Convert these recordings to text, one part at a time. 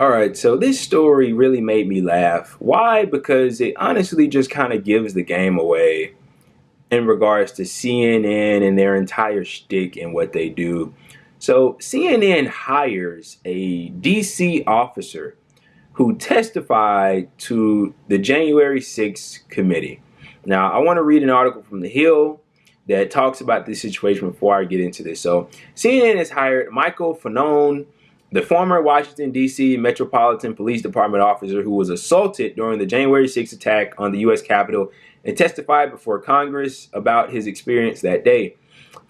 All right, so this story really made me laugh. Why? Because it honestly just kind of gives the game away in regards to CNN and their entire shtick and what they do. So, CNN hires a DC officer who testified to the January 6th committee. Now, I want to read an article from The Hill that talks about this situation before I get into this. So, CNN has hired Michael Fanone, the former Washington, D.C. Metropolitan Police Department officer who was assaulted during the January 6th attack on the U.S. Capitol, and testified before Congress about his experience that day.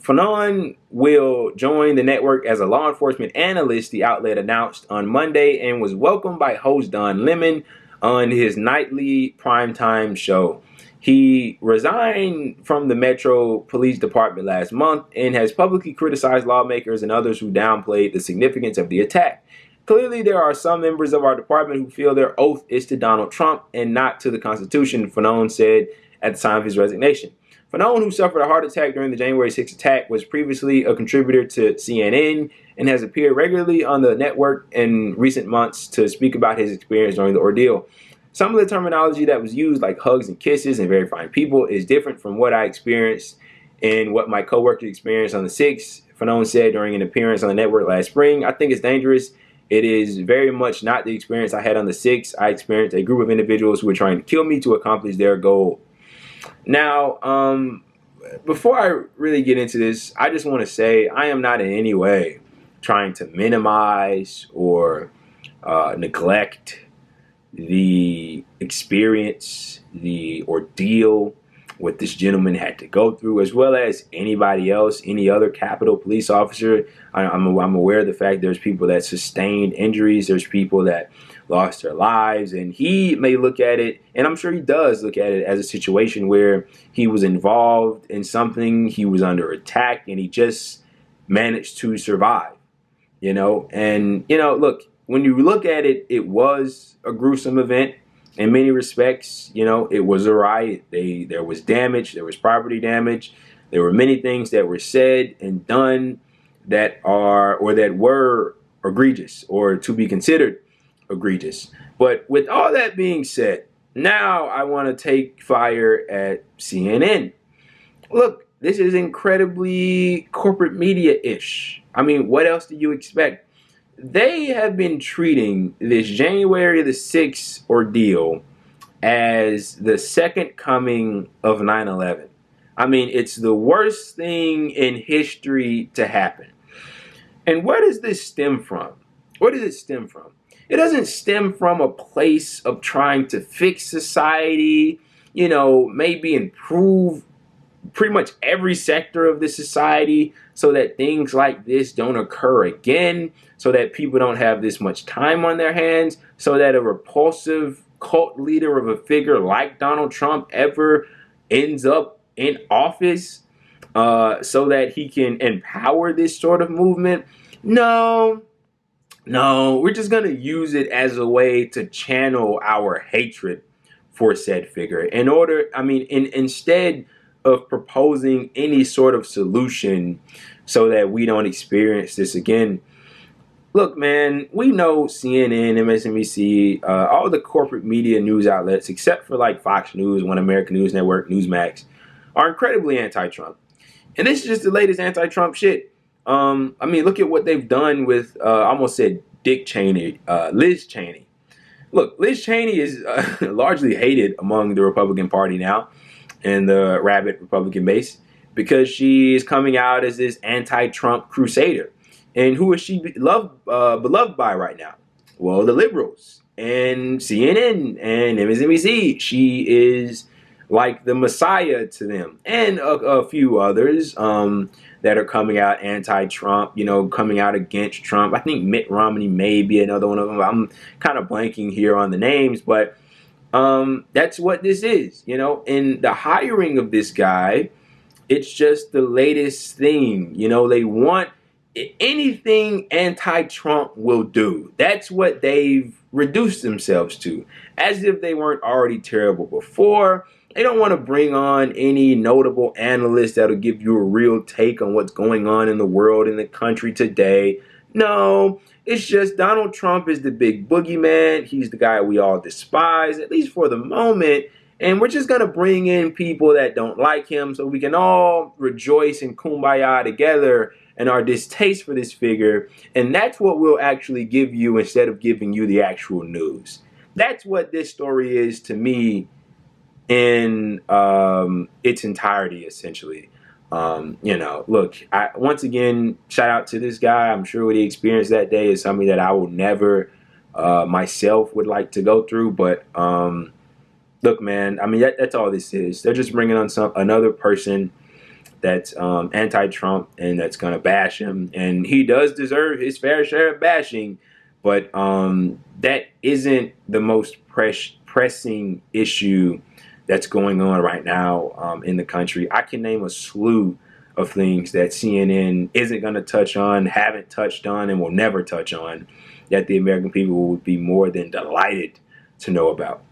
Fanon will join the network as a law enforcement analyst, the outlet announced on Monday, and was welcomed by host Don Lemon on his nightly primetime show. He resigned from the Metro Police Department last month and has publicly criticized lawmakers and others who downplayed the significance of the attack. Clearly, there are some members of our department who feel their oath is to Donald Trump and not to the Constitution, Fanon said at the time of his resignation. Fanon, who suffered a heart attack during the January 6th attack, was previously a contributor to CNN and has appeared regularly on the network in recent months to speak about his experience during the ordeal. Some of the terminology that was used, like hugs and kisses and very fine people, is different from what I experienced and what my coworkers experienced on the 6th, Fanon said during an appearance on the network last spring. I think it's dangerous. It is very much not the experience I had on the 6th. I experienced a group of individuals who were trying to kill me to accomplish their goal. Now, before I really get into this, I just want to say I am not in any way trying to minimize or neglect the experience, the ordeal what this gentleman had to go through, as well as anybody else, any other Capitol police officer. I'm aware of the fact there's people that sustained injuries, there's people that lost their lives, and he may look at it, and I'm sure he does look at it, as a situation where he was involved in something, he was under attack, and he just managed to survive, and look, when you look at it, it was a gruesome event in many respects. It was a riot. There was damage, there was property damage, there were many things that were said and done that were egregious or to be considered egregious. But with all that being said, now I want to take fire at CNN. Look, this is incredibly corporate media-ish. I mean, what else do you expect? They have been treating this January the 6th ordeal as the second coming of 9/11. I mean, it's the worst thing in history to happen. And where does this stem from? Where does it stem from? It doesn't stem from a place of trying to fix society, maybe improve pretty much every sector of the society so that things like this don't occur again, so that people don't have this much time on their hands, so that a repulsive cult leader of a figure like Donald Trump ever ends up in office, so that he can empower this sort of movement. No, we're just going to use it as a way to channel our hatred for said figure instead of proposing any sort of solution so that we don't experience this again. Look, man, we know CNN, MSNBC, all the corporate media news outlets, except for like Fox News, One American News Network, Newsmax, are incredibly anti-Trump. And this is just the latest anti-Trump shit. Look at what they've done with, I almost said Dick Cheney, Liz Cheney. Look, Liz Cheney is largely hated among the Republican Party now, and the rabid Republican base, because she is coming out as this anti-Trump crusader. And who is she beloved by right now? Well, the liberals and CNN and MSNBC. She is like the messiah to them, and a few others that are coming out anti-Trump, coming out against Trump. I think Mitt Romney may be another one of them. I'm kind of blanking here on the names, but that's what this is, and the hiring of this guy, it's just the latest thing. They want anything anti-Trump will do. That's what they've reduced themselves to, as if they weren't already terrible before. They don't want to bring on any notable analyst that'll give you a real take on what's going on in the world, in the country today. No, It's just Donald Trump is the big boogeyman. He's the guy we all despise, at least for the moment. And we're just going to bring in people that don't like him so we can all rejoice and kumbaya together in our distaste for this figure. And that's what we'll actually give you instead of giving you the actual news. That's what this story is to me in its entirety, essentially. Look, once again, shout out to this guy. I'm sure what he experienced that day is something that I will never myself would like to go through. But look, man, I mean, that's all this is. They're just bringing on another person that's anti-Trump and that's going to bash him. And he does deserve his fair share of bashing. But that isn't the most pressing issue that's going on right now in the country. I can name a slew of things that CNN isn't going to touch on, haven't touched on, and will never touch on, that the American people would be more than delighted to know about.